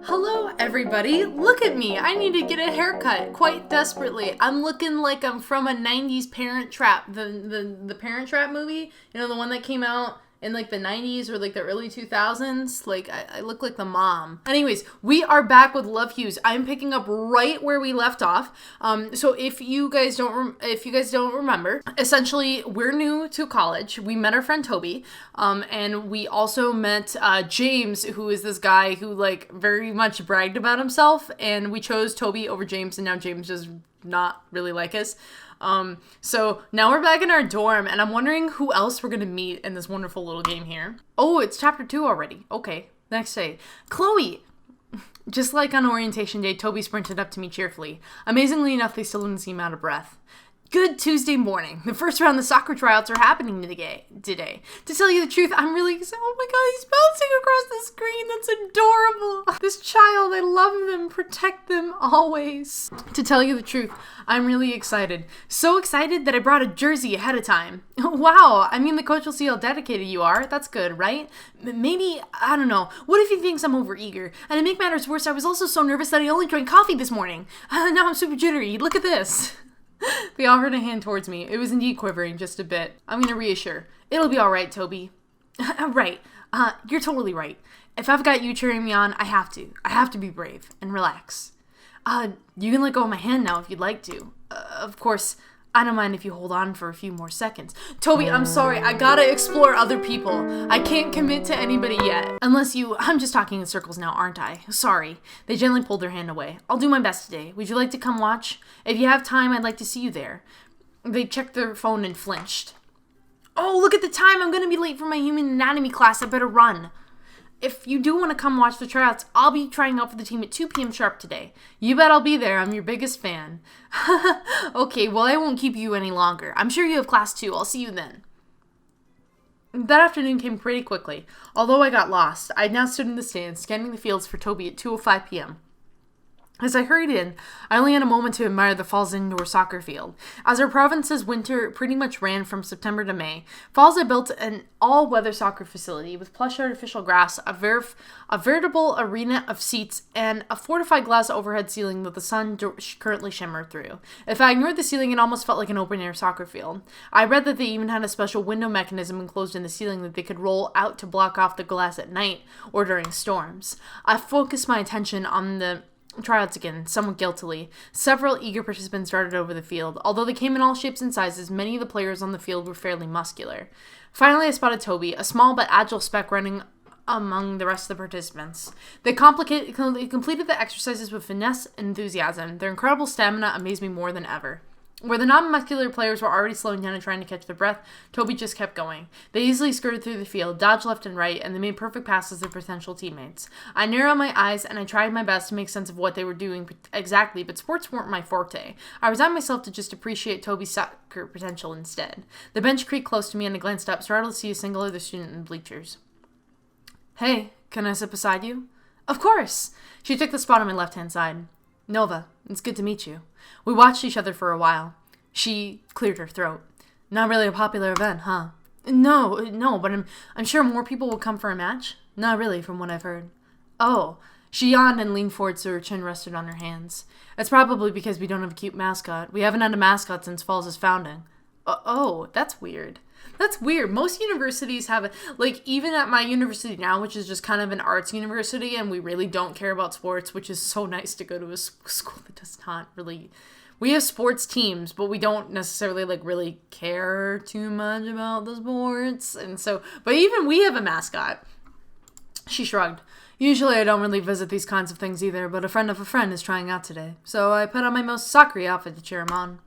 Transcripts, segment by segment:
Hello everybody, look at me, I need to get a haircut, quite desperately. I'm looking like I'm from a 90s Parent Trap, the Parent Trap movie, you know, the one that came out in like the 90s or like the early 2000s. Like I look like the mom. Anyways, we are back with Love Hues. I'm picking up right where we left off. So if you guys don't remember, essentially we're new to college. We met our friend Toby, and we also met James, who is this guy who like very much bragged about himself, and we chose Toby over James, and now James does not really like us. So now we're back in our dorm, and I'm wondering who else we're gonna meet in this wonderful little game here. Oh, it's chapter 2 already. Okay, next day. Chloe! Just like on orientation day, Toby sprinted up to me cheerfully. Amazingly enough, they still didn't seem out of breath. Good Tuesday morning. The first round of the soccer tryouts are happening today. To tell you the truth, I'm really excited. Oh my god, he's bouncing across the screen. That's adorable. This child, I love them. Protect them always. To tell you the truth, I'm really excited. So excited that I brought a jersey ahead of time. Wow, I mean, the coach will see how dedicated you are. That's good, right? Maybe, I don't know. What if he thinks I'm overeager? And to make matters worse, I was also so nervous that I only drank coffee this morning. Now I'm super jittery. Look at this. They offered a hand towards me. It was indeed quivering just a bit. I'm gonna reassure. It'll be alright, Toby. Right. You're totally right. If I've got you cheering me on, I have to. I have to be brave and relax. You can let go of my hand now if you'd like to. Of course, I don't mind if you hold on for a few more seconds. Toby, I'm sorry. I gotta explore other people. I can't commit to anybody yet. I'm just talking in circles now, aren't I? Sorry. They gently pulled their hand away. I'll do my best today. Would you like to come watch? If you have time, I'd like to see you there. They checked their phone and flinched. Oh, look at the time. I'm gonna be late for my human anatomy class. I better run. If you do want to come watch the tryouts, I'll be trying out for the team at 2 p.m. sharp today. You bet I'll be there. I'm your biggest fan. Okay, well, I won't keep you any longer. I'm sure you have class too. I'll see you then. That afternoon came pretty quickly. Although I got lost, I now stood in the stands, scanning the fields for Toby at 2:05 p.m. As I hurried in, I only had a moment to admire the Falls indoor soccer field. As our province's winter pretty much ran from September to May, Falls had built an all-weather soccer facility with plush artificial grass, a veritable arena of seats, and a fortified glass overhead ceiling that the sun currently shimmered through. If I ignored the ceiling, it almost felt like an open-air soccer field. I read that they even had a special window mechanism enclosed in the ceiling that they could roll out to block off the glass at night or during storms. I focused my attention on the tryouts again, somewhat guiltily. Several eager participants darted over the field. Although they came in all shapes and sizes, many of the players on the field were fairly muscular. Finally, I spotted Toby, a small but agile speck running among the rest of the participants. They completed the exercises with finesse and enthusiasm. Their incredible stamina amazed me more than ever. Where the non-muscular players were already slowing down and trying to catch their breath, Toby just kept going. They easily skirted through the field, dodged left and right, and they made perfect passes to their potential teammates. I narrowed my eyes, and I tried my best to make sense of what they were doing exactly, but sports weren't my forte. I resigned myself to just appreciate Toby's soccer potential instead. The bench creaked close to me, and I glanced up, startled to see a single other student in the bleachers. Hey, can I sit beside you? Of course! She took the spot on my left-hand side. Nova, it's good to meet you. We watched each other for a while. She cleared her throat. Not really a popular event, huh? No, but I'm sure more people will come for a match. Not really, from what I've heard. Oh, she yawned and leaned forward so her chin rested on her hands. It's probably because we don't have a cute mascot. We haven't had a mascot since Falls' founding. Oh, that's weird. That's weird. Most universities have even at my university now, which is just kind of an arts university, and we really don't care about sports, which is so nice to go to a school that does not really. We have sports teams, but we don't necessarily really care too much about the sports. And so, but even we have a mascot. She shrugged. Usually I don't really visit these kinds of things either, but a friend of a friend is trying out today. So I put on my most soccer-y outfit to cheer him on.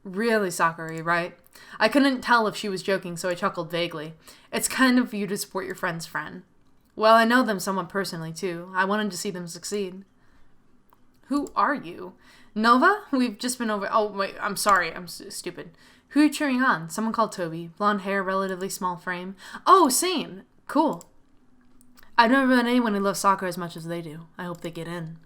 Really soccer-y, right? I couldn't tell if she was joking, so I chuckled vaguely. It's kind of you to support your friend's friend. Well, I know them somewhat personally, too. I wanted to see them succeed. Who are you? Nova? We've just been over... Oh, wait, I'm sorry. I'm stupid. Who are you cheering on? Someone called Toby. Blonde hair, relatively small frame. Oh, same. Cool. I've never met anyone who loves soccer as much as they do. I hope they get in.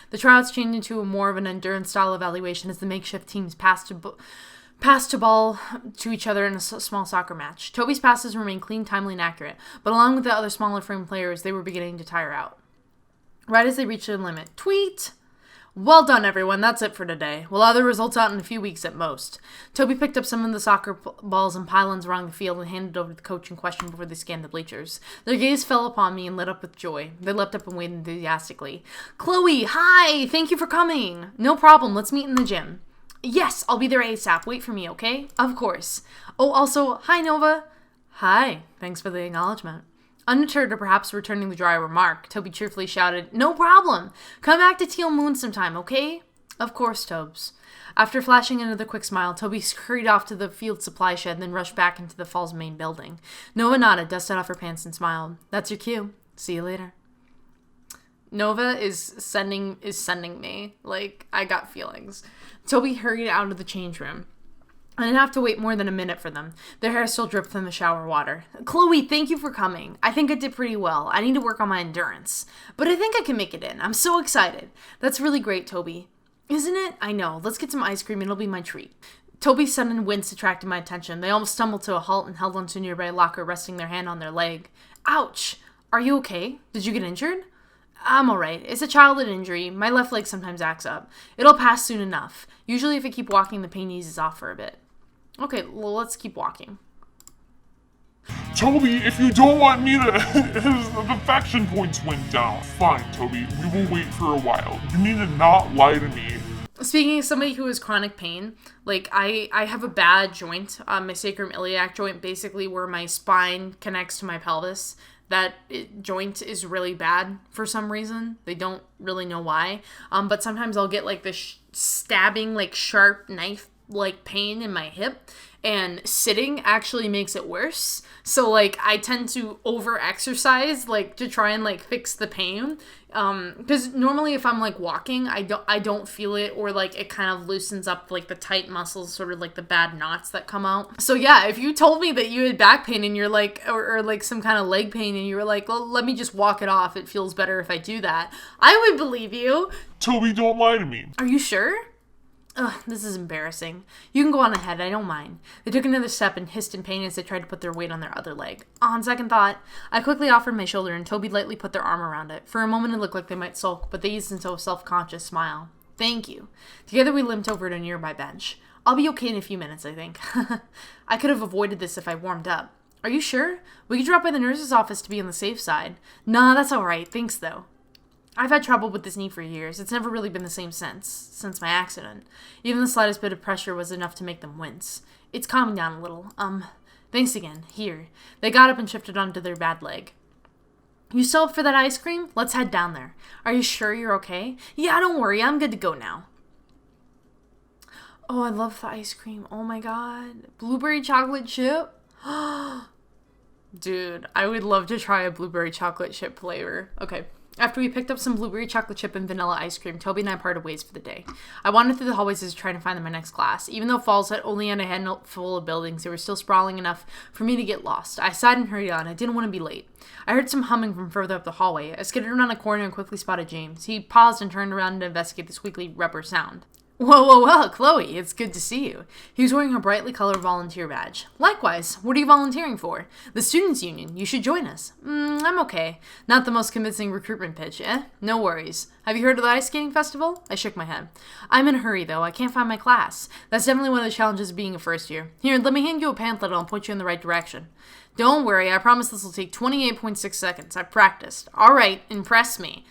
The tryouts changed into more of an endurance style evaluation as the makeshift teams passed to ball to each other in a small soccer match. Toby's passes remained clean, timely, and accurate, but along with the other smaller frame players, they were beginning to tire out. Right as they reach their limit. Tweet! Well done, everyone. That's it for today. We'll have the results out in a few weeks at most. Toby picked up some of the soccer balls and pylons around the field and handed over to the coach in question before they scanned the bleachers. Their gaze fell upon me and lit up with joy. They leapt up and waved enthusiastically. Chloe, hi! Thank you for coming! No problem. Let's meet in the gym. Yes, I'll be there ASAP. Wait for me, okay? Of course. Oh, also, hi, Nova. Hi. Thanks for the acknowledgement. Undeterred or perhaps returning the dry remark, Toby cheerfully shouted, No problem! Come back to Teal Moon sometime, okay? Of course, Tobes. After flashing another quick smile, Toby hurried off to the field supply shed and then rushed back into the fall's main building. Nova nodded, dusted off her pants, and smiled. That's your cue. See you later. Nova is sending me. Like, I got feelings. Toby hurried out of the change room. I didn't have to wait more than a minute for them. Their hair still dripped from the shower water. Chloe, thank you for coming. I think I did pretty well. I need to work on my endurance. But I think I can make it in. I'm so excited. That's really great, Toby. Isn't it? I know. Let's get some ice cream. It'll be my treat. Toby's sudden wince attracted my attention. They almost stumbled to a halt and held onto a nearby locker, resting their hand on their leg. Ouch! Are you okay? Did you get injured? I'm alright. It's a childhood injury. My left leg sometimes acts up. It'll pass soon enough. Usually if I keep walking, the pain eases off for a bit. Okay, well, let's keep walking. Toby, if you don't want me to... the faction points went down. Fine, Toby. We will wait for a while. You need to not lie to me. Speaking of somebody who has chronic pain, like, I have a bad joint, my sacroiliac joint, basically where my spine connects to my pelvis. That joint is really bad for some reason. They don't really know why. But sometimes I'll get, like, this stabbing, like, sharp knife like pain in my hip, and sitting actually makes it worse. So like I tend to over exercise like to try and like fix the pain, because normally if I'm like walking I don't feel it, or like it kind of loosens up like the tight muscles, sort of like the bad knots that come out. So yeah, if you told me that you had back pain and you're like or like some kind of leg pain and you were like, well, let me just walk it off, it feels better if I do that, I would believe you. Toby, don't lie to me. Are you sure? Ugh, this is embarrassing. You can go on ahead, I don't mind. They took another step and hissed in pain as they tried to put their weight on their other leg. On second thought, I quickly offered my shoulder and Toby lightly put their arm around it. For a moment it looked like they might sulk, but they eased into a self-conscious smile. Thank you. Together we limped over to a nearby bench. I'll be okay in a few minutes, I think. I could have avoided this if I warmed up. Are you sure? We could drop by the nurse's office to be on the safe side. Nah, that's alright. Thanks, though. I've had trouble with this knee for years. It's never really been the same since my accident. Even the slightest bit of pressure was enough to make them wince. It's calming down a little. Thanks again. Here. They got up and shifted onto their bad leg. You still up for that ice cream? Let's head down there. Are you sure you're okay? Yeah, don't worry. I'm good to go now. Oh, I love the ice cream. Oh my god. Blueberry chocolate chip? Dude, I would love to try a blueberry chocolate chip flavor. Okay. After we picked up some blueberry chocolate chip and vanilla ice cream, Toby and I parted ways for the day. I wandered through the hallways as trying to find my next class. Even though Falls had only had a handful of buildings, they were still sprawling enough for me to get lost. I sighed and hurried on. I didn't want to be late. I heard some humming from further up the hallway. I skidded around a corner and quickly spotted James. He paused and turned around to investigate the squeaky rubber sound. Whoa, Chloe, it's good to see you. He was wearing a brightly colored volunteer badge. Likewise, what are you volunteering for? The Students' Union. You should join us. I'm okay. Not the most convincing recruitment pitch, eh? No worries. Have you heard of the ice skating festival? I shook my head. I'm in a hurry, though. I can't find my class. That's definitely one of the challenges of being a first year. Here, let me hand you a pamphlet and I'll point you in the right direction. Don't worry, I promise this will take 28.6 seconds. I've practiced. All right, impress me.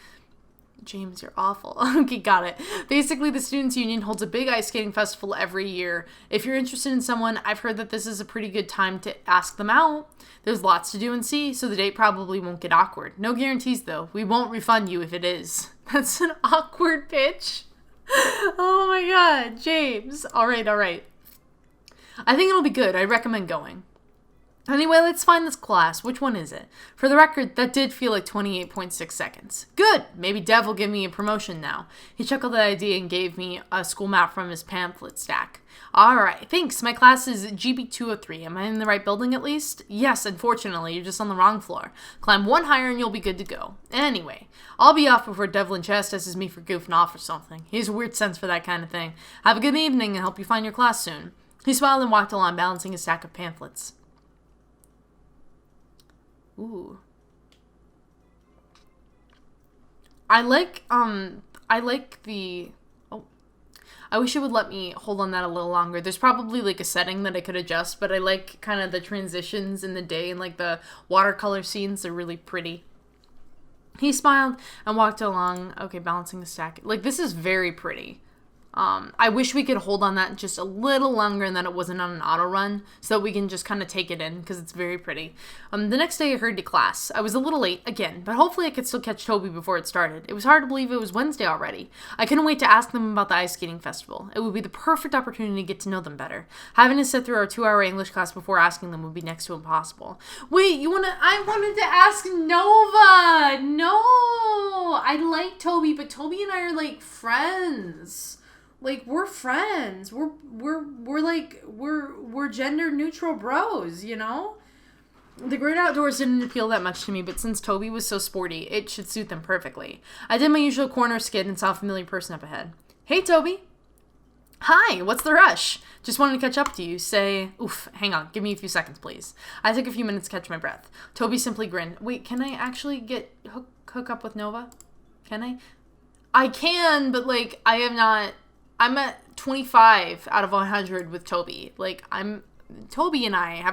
James, you're awful. Okay, got it. Basically, the Students' Union holds a big ice skating festival every year. If you're interested in someone, I've heard that this is a pretty good time to ask them out. There's lots to do and see, so the date probably won't get awkward. No guarantees, though. We won't refund you if it is. That's an awkward pitch. Oh my god, James. All right. I think it'll be good. I recommend going. Anyway, let's find this class. Which one is it? For the record, that did feel like 28.6 seconds. Good! Maybe Dev will give me a promotion now. He chuckled at the idea and gave me a school map from his pamphlet stack. Alright, thanks. My class is GB203. Am I in the right building at least? Yes, unfortunately, you're just on the wrong floor. Climb one higher and you'll be good to go. Anyway, I'll be off before Devlin chastises me for goofing off or something. He has a weird sense for that kind of thing. Have a good evening and hope you find your class soon. He smiled and walked along, balancing his stack of pamphlets. Ooh. I like the... Oh, I wish it would let me hold on that a little longer. There's probably like a setting that I could adjust, but I like kind of the transitions in the day and like the watercolor scenes are really pretty. He smiled and walked along, okay, balancing the stack. Like, this is very pretty. I wish we could hold on that just a little longer and that it wasn't on an auto run so that we can just kind of take it in because it's very pretty. The next day I hurried to class. I was a little late again, but hopefully I could still catch Toby before it started. It was hard to believe it was Wednesday already. I couldn't wait to ask them about the ice skating festival. It would be the perfect opportunity to get to know them better. Having to sit through our 2-hour English class before asking them would be next to impossible. Wait, I wanted to ask Nova! No! I like Toby, but Toby and I are like friends. Like, we're friends. We're gender neutral bros, you know? The great outdoors didn't appeal that much to me, but since Toby was so sporty, it should suit them perfectly. I did my usual corner skid and saw a familiar person up ahead. Hey, Toby. Hi, what's the rush? Just wanted to catch up to you. Hang on, give me a few seconds, please. I took a few minutes to catch my breath. Toby simply grinned. Wait, can I actually hook up with Nova? Can I? I can, but like, I have not... I'm at 25 out of 100 with Toby. Like, Toby and I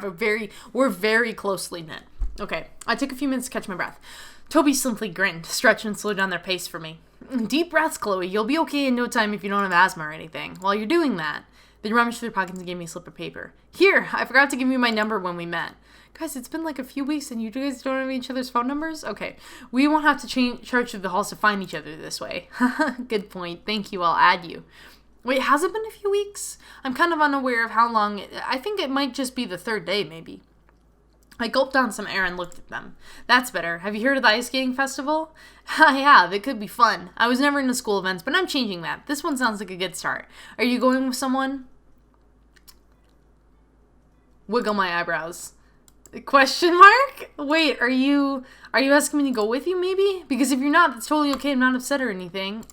we're very closely knit. Okay, I took a few minutes to catch my breath. Toby simply grinned, stretched and slowed down their pace for me. Deep breaths, Chloe. You'll be okay in no time if you don't have asthma or anything. While you're doing that, they rummaged through their pockets and gave me a slip of paper. Here, I forgot to give you my number when we met. Guys, it's been like a few weeks and you guys don't have each other's phone numbers? Okay, we won't have to charge through the halls to find each other this way. Good point. Thank you. I'll add you. Wait, has it been a few weeks? I'm kind of unaware of how long. I think it might just be the third day, maybe. I gulped down some air and looked at them. That's better. Have you heard of the ice skating festival? I have. It could be fun. I was never into school events, but I'm changing that. This one sounds like a good start. Are you going with someone? Wiggle my eyebrows. Question mark? Wait, are you asking me to go with you, maybe? Because if you're not, that's totally okay. I'm not upset or anything.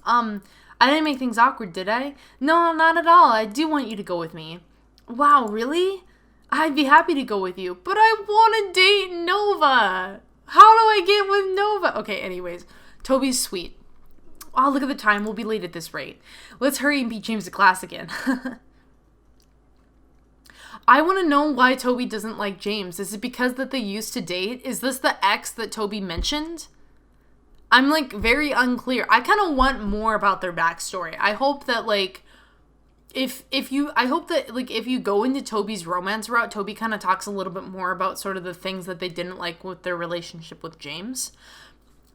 I didn't make things awkward, did I? No, not at all. I do want you to go with me. Wow, really? I'd be happy to go with you, but I want to date Nova. How do I get with Nova? Okay, anyways, Toby's sweet. Oh, look at the time. We'll be late at this rate. Let's hurry and beat James to class again. I want to know why Toby doesn't like James. Is it because that they used to date? Is this the ex that Toby mentioned? I'm, like, very unclear. I kind of want more about their backstory. I hope that, like, if you go into Toby's romance route, Toby kind of talks a little bit more about sort of the things that they didn't like with their relationship with James.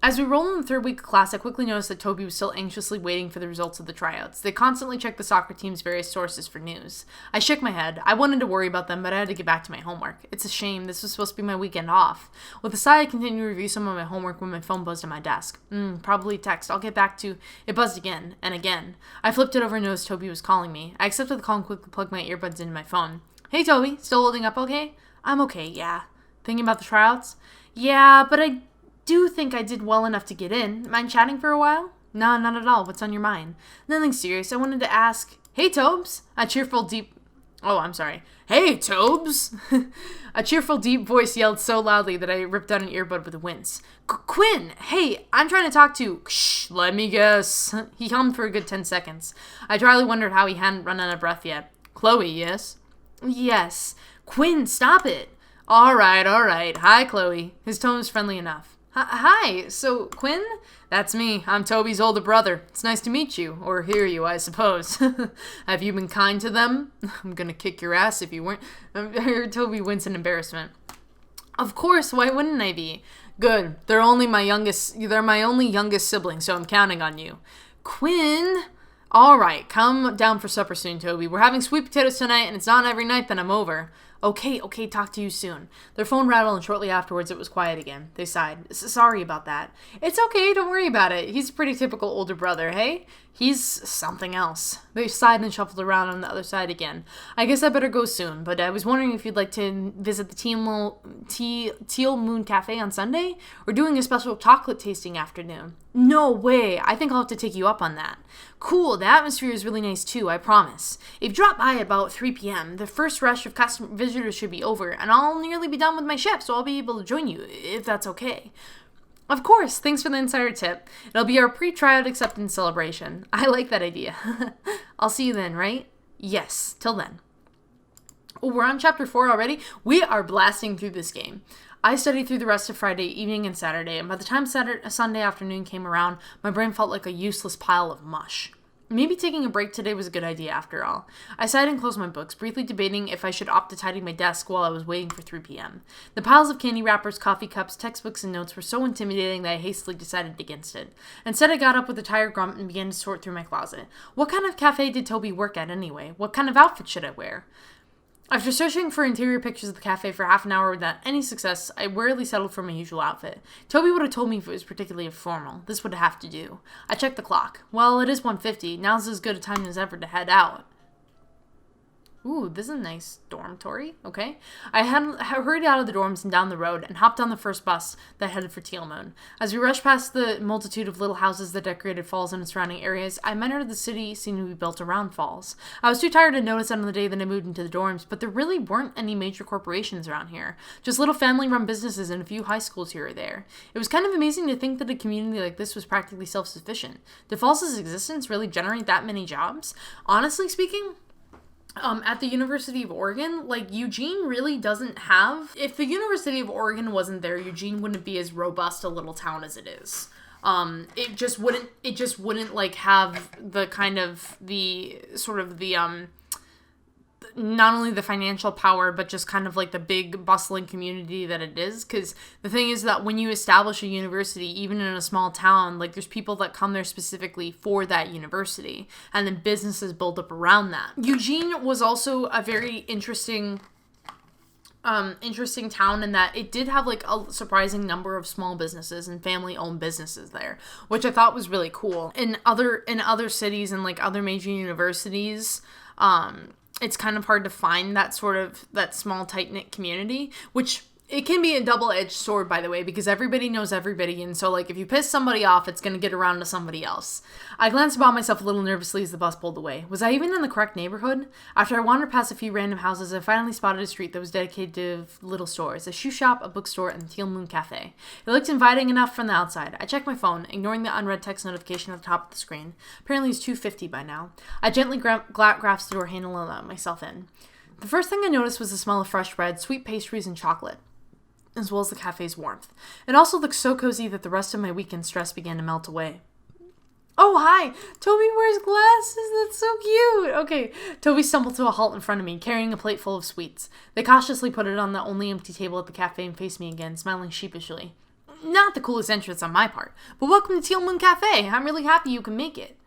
As we roll in the third week of class, I quickly noticed that Toby was still anxiously waiting for the results of the tryouts. They constantly checked the soccer team's various sources for news. I shook my head. I wanted to worry about them, but I had to get back to my homework. It's a shame. This was supposed to be my weekend off. With a sigh, I continued to review some of my homework when my phone buzzed on my desk. Probably text. I'll get back to... It buzzed again and again. I flipped it over and noticed Toby was calling me. I accepted the call and quickly plugged my earbuds into my phone. Hey, Toby. Still holding up okay? I'm okay, yeah. Thinking about the tryouts? Yeah, but I do think I did well enough to get in. Mind chatting for a while? No, not at all. What's on your mind? Nothing serious. I wanted to ask... Hey, Tobes! Hey, Tobes! A cheerful, deep voice yelled so loudly that I ripped out an earbud with a wince. Quinn! Hey, I'm trying to talk to... Shh, let me guess. He hummed for a good 10 seconds. I dryly wondered how he hadn't run out of breath yet. Chloe, yes? Yes. Quinn, stop it! All right. Hi, Chloe. His tone was friendly enough. Hi, so, Quinn? That's me. I'm Toby's older brother. It's nice to meet you, or hear you, I suppose. Have you been kind to them? I'm gonna kick your ass if you weren't. I heard Toby wince in embarrassment. Of course, why wouldn't I be? Good. They're my only youngest sibling, so I'm counting on you. Quinn? All right, come down for supper soon, Toby. We're having sweet potatoes tonight, and it's not every night that I'm over. Okay, talk to you soon. Their phone rattled, and shortly afterwards it was quiet again. They sighed. Sorry about that. It's okay, don't worry about it. He's a pretty typical older brother, hey? He's something else. They sighed and shuffled around on the other side again. I guess I better go soon, but I was wondering if you'd like to visit the Teal Moon Cafe on Sunday? We're doing a special chocolate tasting afternoon. No way. I think I'll have to take you up on that. Cool. The atmosphere is really nice too, I promise. If you drop by about 3 p.m., the first rush of visitors should be over, and I'll nearly be done with my shift, so I'll be able to join you, if that's okay. Of course, thanks for the insider tip. It'll be our pre-tryout acceptance celebration. I like that idea. I'll see you then, right? Yes, till then. Oh, we're on chapter 4 already? We are blasting through this game. I studied through the rest of Friday evening and Saturday, and by the time Sunday afternoon came around, my brain felt like a useless pile of mush. Maybe taking a break today was a good idea after all. I sighed and closed my books, briefly debating if I should opt to tidy my desk while I was waiting for 3 p.m. The piles of candy wrappers, coffee cups, textbooks, and notes were so intimidating that I hastily decided against it. Instead, I got up with a tired grunt and began to sort through my closet. What kind of cafe did Toby work at anyway? What kind of outfit should I wear? After searching for interior pictures of the cafe for half an hour without any success, I wearily settled for my usual outfit. Toby would have told me if it was particularly formal. This would have to do. I checked the clock. Well, it is 1:50. Now's as good a time as ever to head out. Ooh, this is a nice dormitory. Okay. I hurried out of the dorms and down the road and hopped on the first bus that headed for Teal Moon. As we rushed past the multitude of little houses that decorated Falls and its surrounding areas, I mentioned the city seemed to be built around Falls. I was too tired to notice on the day that I moved into the dorms, but there really weren't any major corporations around here. Just little family-run businesses and a few high schools here or there. It was kind of amazing to think that a community like this was practically self-sufficient. Did Falls' existence really generate that many jobs? Honestly speaking, at the University of Oregon, like, Eugene really doesn't have... If the University of Oregon wasn't there, Eugene wouldn't be as robust a little town as it is. It just wouldn't, like, have the kind of, the, sort of the, not only the financial power, but just kind of like the big bustling community that it is. Because the thing is that when you establish a university, even in a small town, like, there's people that come there specifically for that university, and then businesses build up around that. Eugene was also a very interesting town in that it did have like a surprising number of small businesses and family-owned businesses there, which I thought was really cool. In other cities and like other major universities, it's kind of hard to find that small, tight-knit community, which it can be a double-edged sword, by the way, because everybody knows everybody, and so, like, if you piss somebody off, it's going to get around to somebody else. I glanced about myself a little nervously as the bus pulled away. Was I even in the correct neighborhood? After I wandered past a few random houses, I finally spotted a street that was dedicated to little stores, a shoe shop, a bookstore, and the Teal Moon Cafe. It looked inviting enough from the outside. I checked my phone, ignoring the unread text notification at the top of the screen. Apparently it's 2:50 by now. I gently grasped the door handle and let myself in. The first thing I noticed was the smell of fresh bread, sweet pastries, and chocolate, as well as the cafe's warmth. It also looked so cozy that the rest of my weekend stress began to melt away. Oh, hi! Toby wears glasses! That's so cute! Okay, Toby stumbled to a halt in front of me, carrying a plate full of sweets. They cautiously put it on the only empty table at the cafe and faced me again, smiling sheepishly. Not the coolest entrance on my part, but welcome to Teal Moon Cafe! I'm really happy you can make it.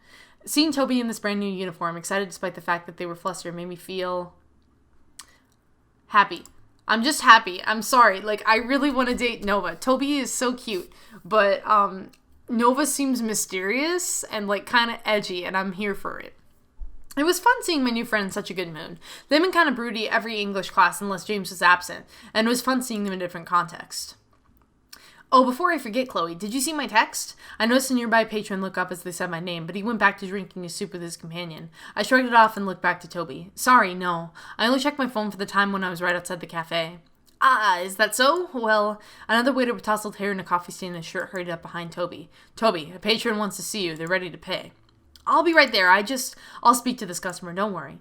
Seeing Toby in this brand new uniform, excited despite the fact that they were flustered, made me feel happy. I'm just happy. I'm sorry. Like, I really want to date Nova. Toby is so cute, but Nova seems mysterious and, like, kind of edgy, and I'm here for it. It was fun seeing my new friend in such a good mood. They've been kind of broody every English class unless James was absent, and it was fun seeing them in different contexts. Oh, before I forget, Chloe, did you see my text? I noticed a nearby patron look up as they said my name, but he went back to drinking his soup with his companion. I shrugged it off and looked back to Toby. Sorry, no. I only checked my phone for the time when I was right outside the cafe. Ah, is that so? Well, another waiter with tousled hair and a coffee stain in his shirt hurried up behind Toby. Toby, a patron wants to see you. They're ready to pay. I'll be right there. I'll speak to this customer. Don't worry.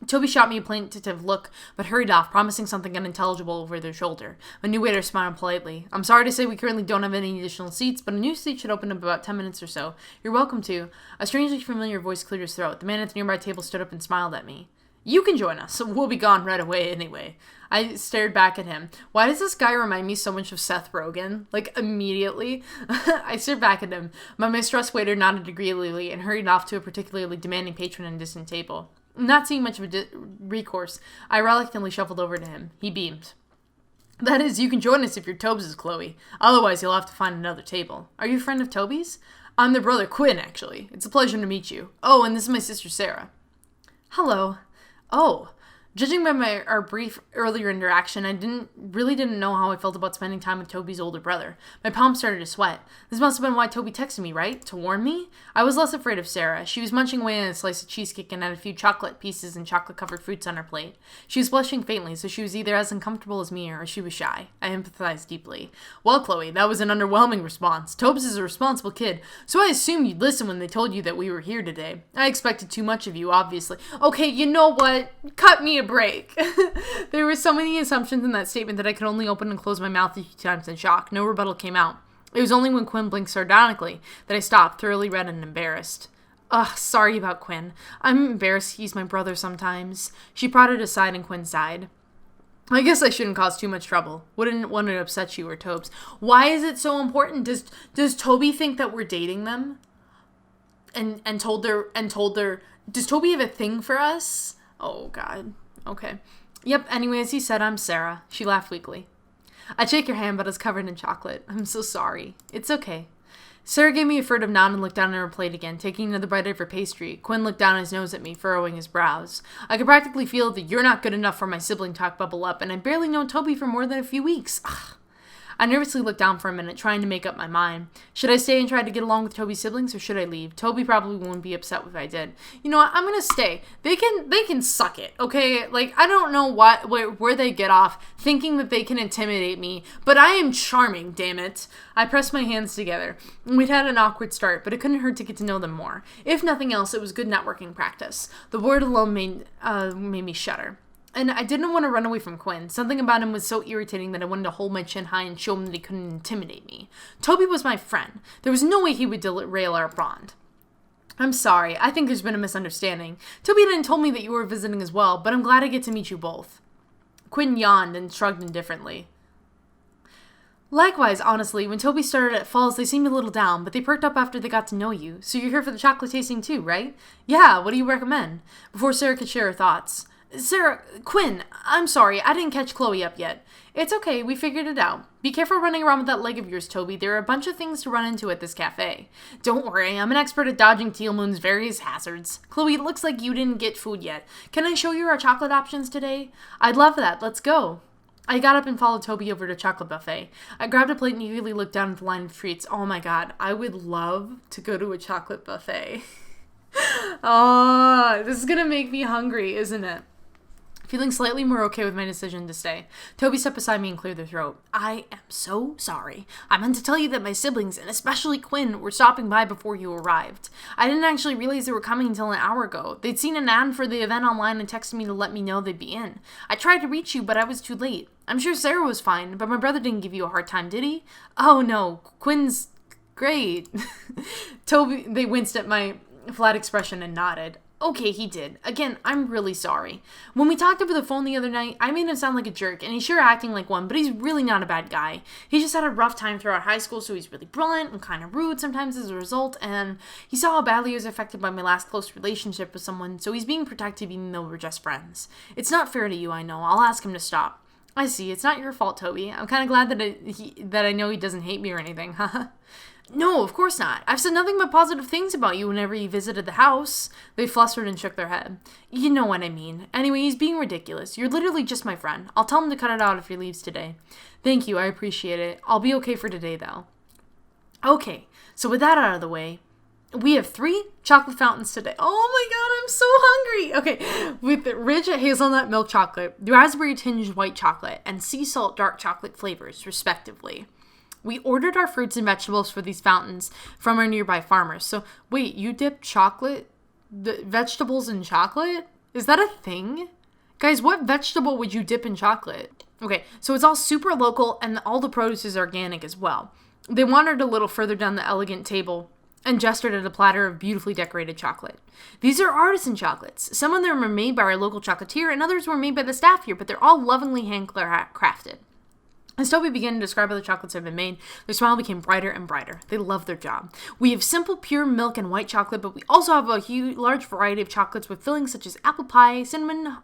Toby shot me a plaintive look, but hurried off, promising something unintelligible over their shoulder. My new waiter smiled politely. I'm sorry to say we currently don't have any additional seats, but a new seat should open in about 10 minutes or so. You're welcome to. A strangely familiar voice cleared his throat. The man at the nearby table stood up and smiled at me. You can join us. We'll be gone right away anyway. I stared back at him. Why does this guy remind me so much of Seth Rogen? Like, immediately. I stared back at him. My mistrust waiter nodded agreeably and hurried off to a particularly demanding patron at a distant table. Not seeing much of a recourse, I reluctantly shuffled over to him. He beamed. That is, you can join us if you're TOBY'S, Chloe. Otherwise, you'll have to find another table. Are you a friend of Toby's? I'm their brother, Quinn, actually. It's a pleasure to meet you. Oh, and this is my sister, Sarah. Hello. Oh, Judging by our brief earlier interaction, I didn't know how I felt about spending time with Toby's older brother. My palms started to sweat. This must have been why Toby texted me, right? To warn me? I was less afraid of Sarah. She was munching away on a slice of cheesecake and had a few chocolate pieces and chocolate-covered fruits on her plate. She was blushing faintly, so she was either as uncomfortable as me or she was shy. I empathized deeply. Well, Chloe, that was an underwhelming response. Tobes is a responsible kid, so I assumed you'd listen when they told you that we were here today. I expected too much of you, obviously. Okay, you know what? Cut me a break. There were so many assumptions in that statement that I could only open and close my mouth a few times in shock. No rebuttal came out. It was only when Quinn blinked sardonically that I stopped, thoroughly red and embarrassed. Ugh, sorry about Quinn. I'm embarrassed he's my brother sometimes. She prodded aside and Quinn sighed. I guess I shouldn't cause too much trouble. Wouldn't want to upset you or Tobes. Why is it so important? Does Toby think that we're dating them? And told her, does Toby have a thing for us? Oh, God. Okay. Yep, anyway, as he said, I'm Sarah. She laughed weakly. I'd shake your hand, but it's covered in chocolate. I'm so sorry. It's okay. Sarah gave me a furtive nod and looked down at her plate again, taking another bite of her pastry. Quinn looked down his nose at me, furrowing his brows. I could practically feel the "you're not good enough for my sibling" talk bubble up, and I'd barely known Toby for more than a few weeks. Ugh. I nervously looked down for a minute, trying to make up my mind. Should I stay and try to get along with Toby's siblings, or should I leave? Toby probably wouldn't be upset if I did. You know what? I'm gonna stay. They can suck it, okay? Like, I don't know where they get off thinking that they can intimidate me, but I am charming, damn it. I pressed my hands together. We'd had an awkward start, but it couldn't hurt to get to know them more. If nothing else, it was good networking practice. The word alone made me shudder. And I didn't want to run away from Quinn. Something about him was so irritating that I wanted to hold my chin high and show him that he couldn't intimidate me. Toby was my friend. There was no way he would derail our bond. I'm sorry. I think there's been a misunderstanding. Toby hadn't told me that you were visiting as well, but I'm glad I get to meet you both. Quinn yawned and shrugged indifferently. Likewise, honestly, when Toby started at Falls, they seemed a little down, but they perked up after they got to know you. So you're here for the chocolate tasting too, right? Yeah, what do you recommend? Before Sarah could share her thoughts. Sarah, Quinn, I'm sorry, I didn't catch Chloe up yet. It's okay, we figured it out. Be careful running around with that leg of yours, Toby. There are a bunch of things to run into at this cafe. Don't worry, I'm an expert at dodging Teal Moon's various hazards. Chloe, it looks like you didn't get food yet. Can I show you our chocolate options today? I'd love that, let's go. I got up and followed Toby over to chocolate buffet. I grabbed a plate and eagerly looked down at the line of treats. Oh my god, I would love to go to a chocolate buffet. Oh, this is gonna make me hungry, isn't it? Feeling slightly more okay with my decision to stay, Toby stepped beside me and cleared their throat. I am so sorry. I meant to tell you that my siblings, and especially Quinn, were stopping by before you arrived. I didn't actually realize they were coming until an hour ago. They'd seen an ad for the event online and texted me to let me know they'd be in. I tried to reach you, but I was too late. I'm sure Sarah was fine, but my brother didn't give you a hard time, did he? Oh no, Quinn's great. They winced at my flat expression and nodded. Okay, he did. Again, I'm really sorry. When we talked over the phone the other night, I made him sound like a jerk, and he's sure acting like one, but he's really not a bad guy. He just had a rough time throughout high school, so he's really blunt and kind of rude sometimes as a result, and he saw how badly he was affected by my last close relationship with someone, so he's being protective even though we're just friends. It's not fair to you, I know. I'll ask him to stop. I see. It's not your fault, Toby. I'm kind of glad that I know he doesn't hate me or anything, haha. No, of course not. I've said nothing but positive things about you whenever you visited the house. They flustered and shook their head. You know what I mean. Anyway, he's being ridiculous. You're literally just my friend. I'll tell him to cut it out if he leaves today. Thank you, I appreciate it. I'll be okay for today, though. Okay, so with that out of the way, we have 3 chocolate fountains today. Oh my god, I'm so hungry. Okay, with the rich hazelnut milk chocolate, the raspberry tinged white chocolate, and sea salt dark chocolate flavors, respectively. We ordered our fruits and vegetables for these fountains from our nearby farmers. So, wait, you dip the vegetables in chocolate? Is that a thing? Guys, what vegetable would you dip in chocolate? Okay, so it's all super local and all the produce is organic as well. They wandered a little further down the elegant table and gestured at a platter of beautifully decorated chocolate. These are artisan chocolates. Some of them are made by our local chocolatier and others were made by the staff here, but they're all lovingly handcrafted. As Toby began to describe how the chocolates had been made, their smile became brighter and brighter. They love their job. We have simple, pure milk and white chocolate, but we also have a large variety of chocolates with fillings such as apple pie, cinnamon,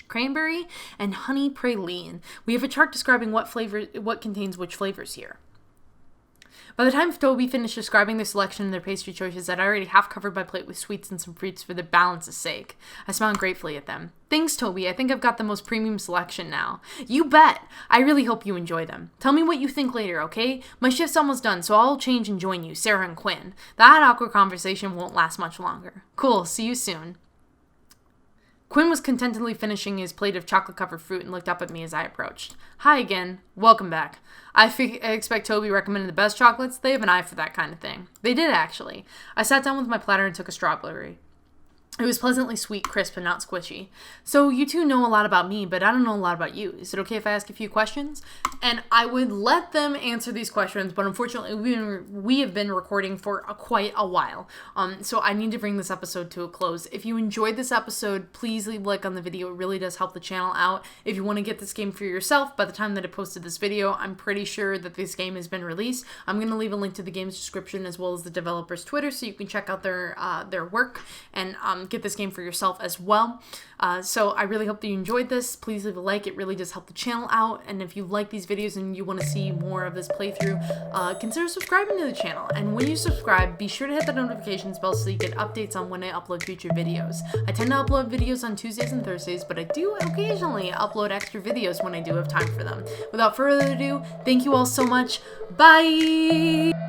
cranberry, and honey praline. We have a chart describing what contains which flavors here. By the time Toby finished describing their selection and their pastry choices, I'd already half covered my plate with sweets and some fruits for the balance's sake. I smiled gratefully at them. Thanks, Toby. I think I've got the most premium selection now. You bet. I really hope you enjoy them. Tell me what you think later, okay? My shift's almost done, so I'll change and join you, Sarah and Quinn. That awkward conversation won't last much longer. Cool. See you soon. Quinn was contentedly finishing his plate of chocolate-covered fruit and looked up at me as I approached. Hi again. Welcome back. I expect Toby recommended the best chocolates. They have an eye for that kind of thing. They did, actually. I sat down with my platter and took a strawberry. It was pleasantly sweet, crisp, and not squishy. So you two know a lot about me, but I don't know a lot about you. Is it okay if I ask a few questions? And I would let them answer these questions, but unfortunately we have been recording for quite a while. So I need to bring this episode to a close. If you enjoyed this episode, please leave a like on the video. It really does help the channel out. If you want to get this game for yourself, by the time that I posted this video, I'm pretty sure that this game has been released. I'm going to leave a link to the game's description as well as the developer's Twitter so you can check out their work and get this game for yourself as well. So I really hope that you enjoyed this. Please leave a like. It really does help the channel out. And if you like these videos and you want to see more of this playthrough, consider subscribing to the channel. And when you subscribe, be sure to hit the notifications bell so you get updates on when I upload future videos. I tend to upload videos on Tuesdays and Thursdays, but I do occasionally upload extra videos when I do have time for them. Without further ado, thank you all so much. Bye!